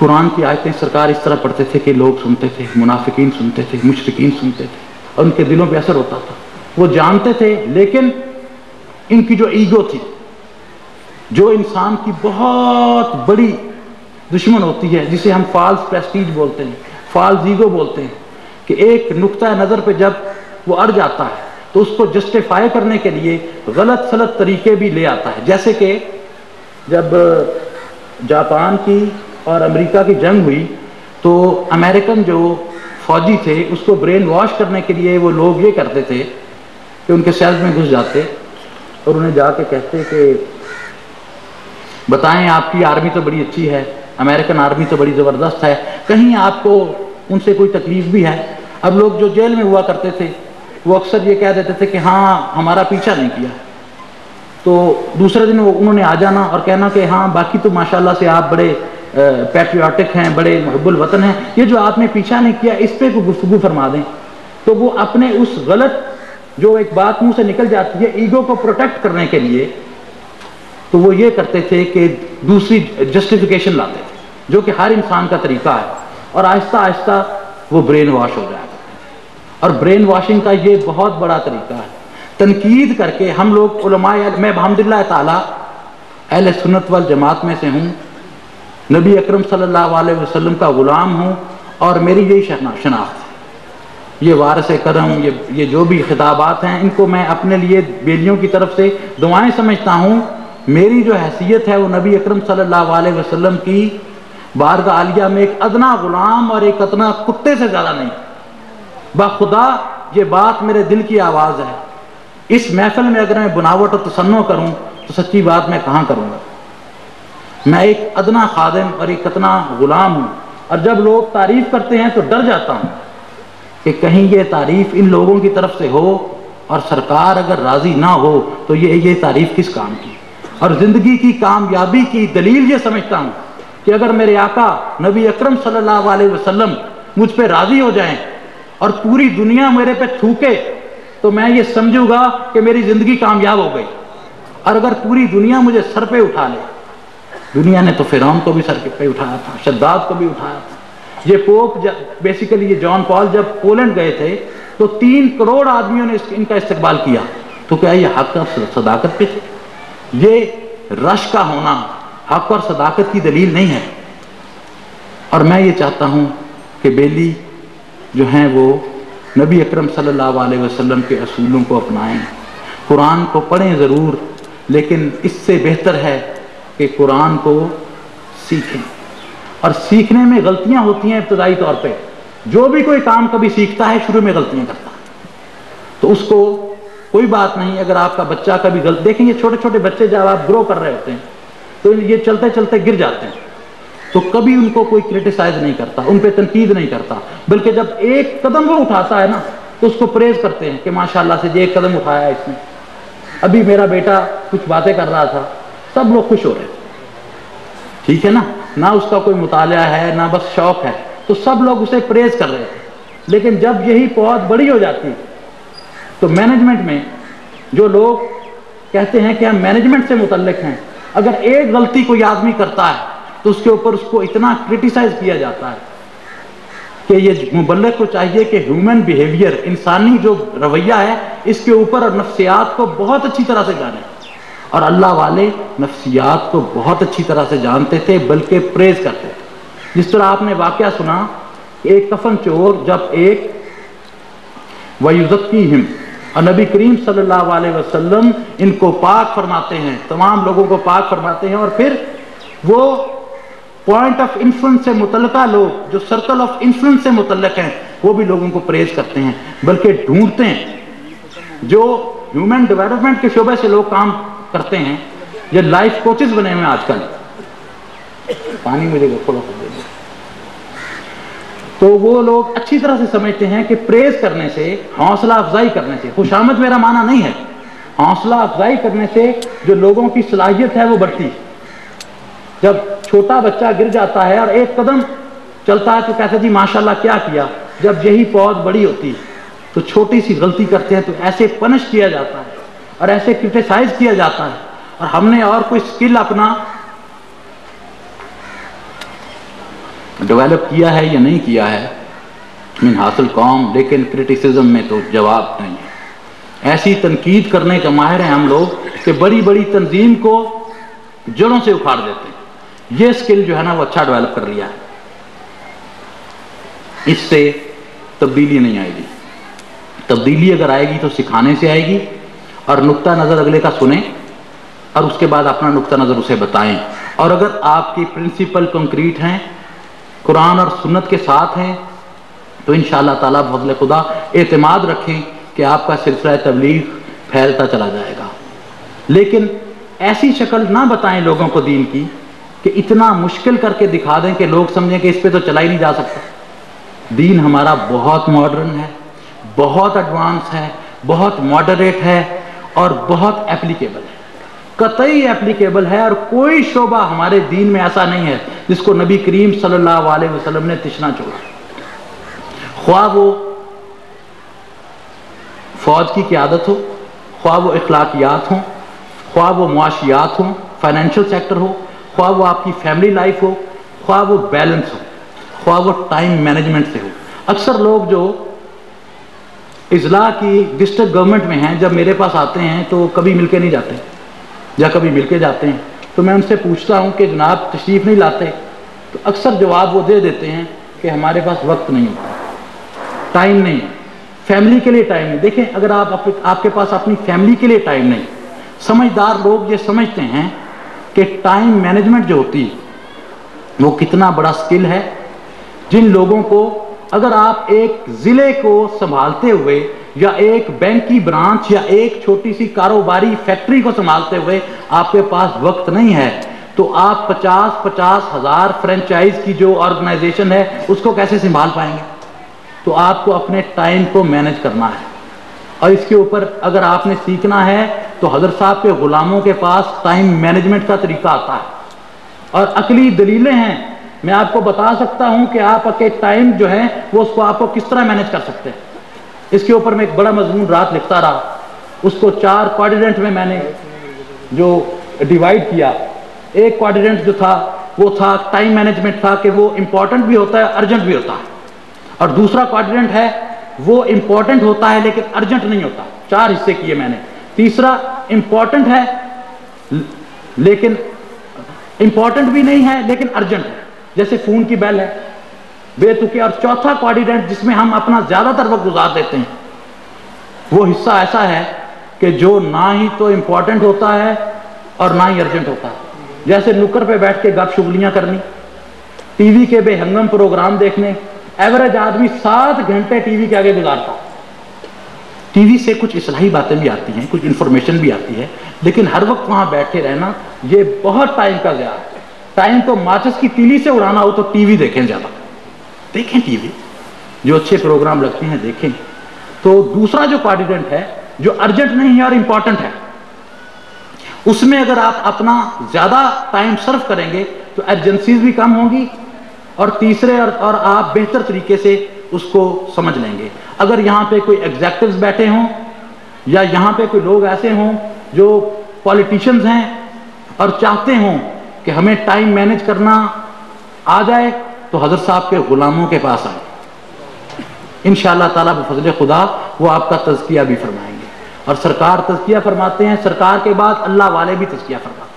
قرآن کی آیتیں سرکار اس طرح پڑھتے تھے کہ لوگ سنتے تھے، منافقین سنتے تھے، مشرکین سنتے تھے، اور ان کے دلوں پہ اثر ہوتا تھا، وہ جانتے تھے، لیکن ان کی جو ایگو تھی، جو انسان کی بہت بڑی دشمن ہوتی ہے، جسے ہم فالس پریسٹیج بولتے ہیں، فالس ایگو بولتے ہیں، کہ ایک نقطہ نظر پہ جب وہ اڑ جاتا ہے تو اس کو جسٹیفائی کرنے کے لیے غلط سلط طریقے بھی لے آتا ہے. جیسے کہ جب جاپان کی اور امریکہ کی جنگ ہوئی تو امریکن جو فوجی تھے اس کو برین واش کرنے کے لیے وہ لوگ یہ کرتے تھے کہ ان کے سیلز میں گھس جاتے اور انہیں جا کے کہتے کہ بتائیں آپ کی آرمی تو بڑی اچھی ہے، امریکن آرمی تو بڑی زبردست ہے، کہیں آپ کو ان سے کوئی تکلیف بھی ہے؟ اب لوگ جو جیل میں ہوا کرتے تھے وہ اکثر یہ کہہ دیتے تھے کہ ہاں ہمارا پیچھا نہیں کیا، تو دوسرے دن انہوں نے آ جانا اور کہنا کہ ہاں باقی تو ماشاءاللہ سے آپ بڑے پیٹریوٹک ہیں، بڑے محب الوطن ہیں، یہ جو آپ نے پیچھا نہیں کیا اس پہ کوئی گفتگو فرما دیں. تو وہ اپنے اس غلط جو ایک بات منہ سے نکل جاتی ہے ایگو کو پروٹیکٹ کرنے کے لیے، تو وہ یہ کرتے تھے کہ دوسری جسٹیفیکیشن لاتے تھے، جو کہ ہر انسان کا طریقہ ہے، اور آہستہ آہستہ وہ برین واش ہو جائے گا. اور برین واشنگ کا یہ بہت بڑا طریقہ ہے. تنقید کر کے ہم لوگ علماء، میں الحمدللہ تعالی اہل سنت والجماعت میں سے ہوں، نبی اکرم صلی اللہ علیہ وسلم کا غلام ہوں، اور میری یہی شناخت ہے. یہ وارث کرم، یہ جو بھی خطابات ہیں، ان کو میں اپنے لیے بیلیوں کی طرف سے دعائیں سمجھتا ہوں. میری جو حیثیت ہے وہ نبی اکرم صلی اللہ علیہ وسلم کی بارگاہ عالیہ میں ایک ادنا غلام اور ایک ادنا کتے سے زیادہ نہیں. بخدا یہ بات میرے دل کی آواز ہے. اس محفل میں اگر میں بناوٹ اور تصنع کروں تو سچی بات میں کہاں کروں گا؟ میں ایک ادنا خادم اور ایک ادنا غلام ہوں، اور جب لوگ تعریف کرتے ہیں تو ڈر جاتا ہوں کہ کہیں یہ تعریف ان لوگوں کی طرف سے ہو اور سرکار اگر راضی نہ ہو تو یہ تعریف کس کام کی. اور زندگی کی کامیابی کی دلیل یہ سمجھتا ہوں کہ اگر میرے آقا نبی اکرم صلی اللہ علیہ وسلم مجھ پہ راضی ہو جائیں اور پوری دنیا میرے پہ تھوکے تو میں یہ سمجھوں گا کہ میری زندگی کامیاب ہو گئی. اور اگر پوری دنیا مجھے سر پہ اٹھا لے، دنیا نے تو فرعون کو بھی سر پہ اٹھایا تھا، شداد کو بھی اٹھایا تھا. یہ پوپ بیسیکلی یہ جان پال جب پولینڈ گئے تھے تو 3 کروڑ آدمیوں نے ان کا استقبال کیا. تو کیا یہ حق اور صداقت پہ تھے؟ یہ رش کا ہونا حق اور صداقت کی دلیل نہیں ہے. اور میں یہ چاہتا ہوں کہ بیلی جو ہیں وہ نبی اکرم صلی اللہ علیہ وسلم کے اصولوں کو اپنائیں. قرآن کو پڑھیں ضرور، لیکن اس سے بہتر ہے کہ قرآن کو سیکھیں. اور سیکھنے میں غلطیاں ہوتی ہیں ابتدائی طور پہ. جو بھی کوئی کام کبھی سیکھتا ہے شروع میں غلطیاں کرتا ہے، تو اس کو کوئی بات نہیں. اگر آپ کا بچہ کبھی دیکھیں یہ چھوٹے چھوٹے بچے جب آپ گرو کر رہے ہوتے ہیں تو یہ چلتے چلتے گر جاتے ہیں، تو کبھی ان کو کوئی کرٹیسائز نہیں کرتا، ان پہ تنقید نہیں کرتا، بلکہ جب ایک قدم وہ اٹھاتا ہے نا تو اس کو پریز کرتے ہیں کہ ماشاءاللہ سے ایک قدم اٹھایا اس نے. ابھی میرا بیٹا کچھ باتیں کر رہا تھا، سب لوگ خوش ہو رہے تھے، ٹھیک ہے نا، نہ اس کا کوئی مطالعہ ہے نہ بس شوق ہے، تو سب لوگ اسے پریز کر رہے تھے. لیکن جب یہی پود بڑی ہو جاتی تو مینجمنٹ میں جو لوگ کہتے ہیں کہ ہم مینجمنٹ سے متعلق ہیں، اگر ایک غلطی کوئی آدمی کرتا ہے تو اس کے اوپر اس کو اتنا کرٹیسائز کیا جاتا ہے کہ یہ مبلغ کو چاہیے کہ ہیومن بیہیویئر، انسانی جو رویہ ہے، اس کے اوپر اور نفسیات کو بہت اچھی طرح سے جانے. اور اللہ والے نفسیات کو بہت اچھی طرح سے جانتے تھے، بلکہ پریز کرتے تھے. جس طرح آپ نے واقعہ سنا کہ ایک کفن چور جب ایک وَيُزَكِّيهِمْ، اور نبی کریم صلی اللہ علیہ وسلم ان کو پاک فرماتے ہیں، تمام لوگوں کو پاک فرماتے ہیں، اور پھر وہ پوائنٹ آف انفلوئنس سے متعلقہ لوگ جو سرکل آف انفلوئنس سے متعلق ہیں وہ بھی لوگوں کو پریز کرتے ہیں، بلکہ ڈھونڈتے ہیں. جو ہیومن ڈیولپمنٹ کے شعبے سے لوگ کام کرتے ہیں، یہ لائف کوچز بنے ہوئے آج کل. پانی مجھے تھوڑا سا دے دیں. تو وہ لوگ اچھی طرح سے سمجھتے ہیں کہ پریز کرنے سے، حوصلہ افزائی کرنے سے، خوشامد میرا معنی نہیں ہے، حوصلہ افزائی کرنے سے جو لوگوں کی صلاحیت ہے وہ بڑھتی. جب چھوٹا بچہ گر جاتا ہے اور ایک قدم چلتا ہے تو کہتے جی ماشاءاللہ کیا کیا. جب یہی پود بڑی ہوتی تو چھوٹی سی غلطی کرتے ہیں تو ایسے پنش کیا جاتا ہے اور ایسے کرٹیسائز کیا جاتا ہے. اور ہم نے اور کوئی سکل اپنا ڈیولپ کیا ہے یا نہیں کیا ہے من حاصل قوم، لیکن کرٹیسزم میں تو جواب نہیں ہے۔ ایسی تنقید کرنے کا ماہر ہیں ہم لوگ کہ بڑی بڑی تنظیم کو جڑوں سے اکھاڑ دیتے ہیں۔ یہ سکل جو ہے نا وہ اچھا ڈیولپ کر لیا ہے، اس سے تبدیلی نہیں آئے گی۔ تبدیلی اگر آئے گی تو سکھانے سے آئے گی، اور نقطہ نظر اگلے کا سنیں اور اس کے بعد اپنا نقطہ نظر اسے بتائیں، اور اگر آپ کی پرنسپل کنکریٹ ہیں، قرآن اور سنت کے ساتھ ہیں، تو انشاءاللہ تعالیٰ بفضل خدا اعتماد رکھیں کہ آپ کا سلسلہ تبلیغ پھیلتا چلا جائے گا۔ لیکن ایسی شکل نہ بتائیں لوگوں کو دین کی کہ اتنا مشکل کر کے دکھا دیں کہ لوگ سمجھیں کہ اس پہ تو چلا ہی نہیں جا سکتا۔ دین ہمارا بہت ماڈرن ہے، بہت ایڈوانس ہے، بہت ماڈریٹ ہے، اور بہت اپلیکیبل ہے، قطعی اپلیکیبل ہے، اور کوئی شعبہ ہمارے دین میں ایسا نہیں ہے جس کو نبی کریم صلی اللہ علیہ وسلم نے تشنا چھوڑا۔ خواہ وہ فوج کی قیادت ہو، خواہ وہ اخلاقیات ہوں، خواہ وہ معاشیات ہوں، فائنینشیل سیکٹر ہو، خواہ وہ آپ کی فیملی لائف ہو، خواہ وہ بیلنس ہو، خواہ وہ ٹائم مینجمنٹ سے ہو۔ اکثر لوگ جو اضلاع کی ڈسٹرکٹ گورنمنٹ میں ہیں، جب میرے پاس آتے ہیں تو کبھی مل کے نہیں جاتے، یا کبھی مل کے جاتے ہیں، تو میں ان سے پوچھتا ہوں کہ جناب تشریف نہیں لاتے، تو اکثر جواب وہ دے دیتے ہیں کہ ہمارے پاس وقت نہیں ہوتا، ٹائم نہیں، فیملی کے لیے ٹائم نہیں۔ دیکھیں، اگر آپ کے پاس اپنی فیملی کے لیے ٹائم نہیں، سمجھدار لوگ یہ سمجھتے ہیں کہ ٹائم مینجمنٹ جو ہوتی وہ کتنا بڑا سکل ہے۔ جن لوگوں کو اگر آپ ایک ضلع کو سنبھالتے ہوئے، یا ایک بینک کی برانچ، یا ایک چھوٹی سی کاروباری فیکٹری کو سنبھالتے ہوئے آپ کے پاس وقت نہیں ہے، تو آپ 50 ہزار فرینچائز کی جو آرگنائزیشن ہے اس کو کیسے سنبھال پائیں گے؟ تو آپ کو اپنے ٹائم کو مینج کرنا ہے، اور اس کے اوپر اگر آپ نے سیکھنا ہے تو حضرت صاحب کے غلاموں کے پاس ٹائم مینجمنٹ کا طریقہ آتا ہے، اور عقلی دلیلیں ہیں۔ میں آپ کو بتا سکتا ہوں کہ آپ کے ٹائم جو ہے وہ اس کو آپ کو کس طرح مینج کر سکتے ہیں۔ اس کے اوپر میں ایک بڑا مضمون رات لکھتا رہا، اس کو 4 کوارڈیننٹ میں نے جو ڈیوائیڈ کیا۔ ایک کوارڈیننٹ جو تھا وہ تھا ٹائم مینجمنٹ تھا، کہ وہ امپورٹنٹ بھی ہوتا ہے، ارجنٹ بھی ہوتا ہے، اور دوسرا کوارڈیننٹ ہے وہ امپورٹنٹ ہوتا ہے لیکن ارجنٹ نہیں ہوتا۔ 4 حصے کیے میں نے۔ تیسرا امپورٹنٹ ہے لیکن امپورٹنٹ بھی نہیں ہے لیکن ارجنٹ ہے، جیسے فون کی بیل ہے، بے تکے۔ اور چوتھا کوارڈیننٹ جس میں ہم اپنا زیادہ تر وقت گزار دیتے ہیں، وہ حصہ ایسا ہے کہ جو نہ ہی تو امپورٹنٹ ہوتا ہے اور نہ ہی ارجنٹ ہوتا ہے، جیسے نکر پہ بیٹھ کے گپ شگلیاں کرنی، ٹی وی کے بے ہنگم پروگرام دیکھنے۔ ایوریج آدمی 7 گھنٹے ٹی وی کے آگے گزارتا۔ ٹی وی سے کچھ اصلاحی باتیں بھی آتی ہیں، کچھ انفارمیشن بھی آتی ہے، لیکن ہر وقت وہاں بیٹھے رہنا یہ بہت ٹائم کا ضیاع ہے۔ ٹائم تو ماچس کی تیلی سے اڑانا ہو تو ٹی وی دیکھیں، زیادہ دیکھیں ٹی وی، جو اچھے پروگرام لگتے ہیں دیکھیں۔ تو دوسرا جو کوارڈیننٹ ہے جو ارجنٹ نہیں ہے اور امپورٹنٹ ہے، اس میں اگر آپ اپنا زیادہ ٹائم صرف کریں گے تو ایرجنسیز بھی کم ہوں گی، اور تیسرے اور آپ بہتر طریقے سے اس کو سمجھ لیں گے۔ اگر یہاں پہ کوئی ایگزیکٹوز بیٹھے ہوں، یا یہاں پہ کوئی لوگ ایسے ہوں جو پولیٹیشنز ہیں اور چاہتے ہوں کہ ہمیں ٹائم مینج کرنا آ جائے، تو حضرت صاحب کے غلاموں کے پاس آئیں، انشاءاللہ تعالیٰ بفضل خدا وہ آپ کا تزکیہ بھی فرمائیں گے۔ اور سرکار تزکیہ فرماتے ہیں، سرکار کے بعد اللہ والے بھی تزکیہ فرماتے ہیں۔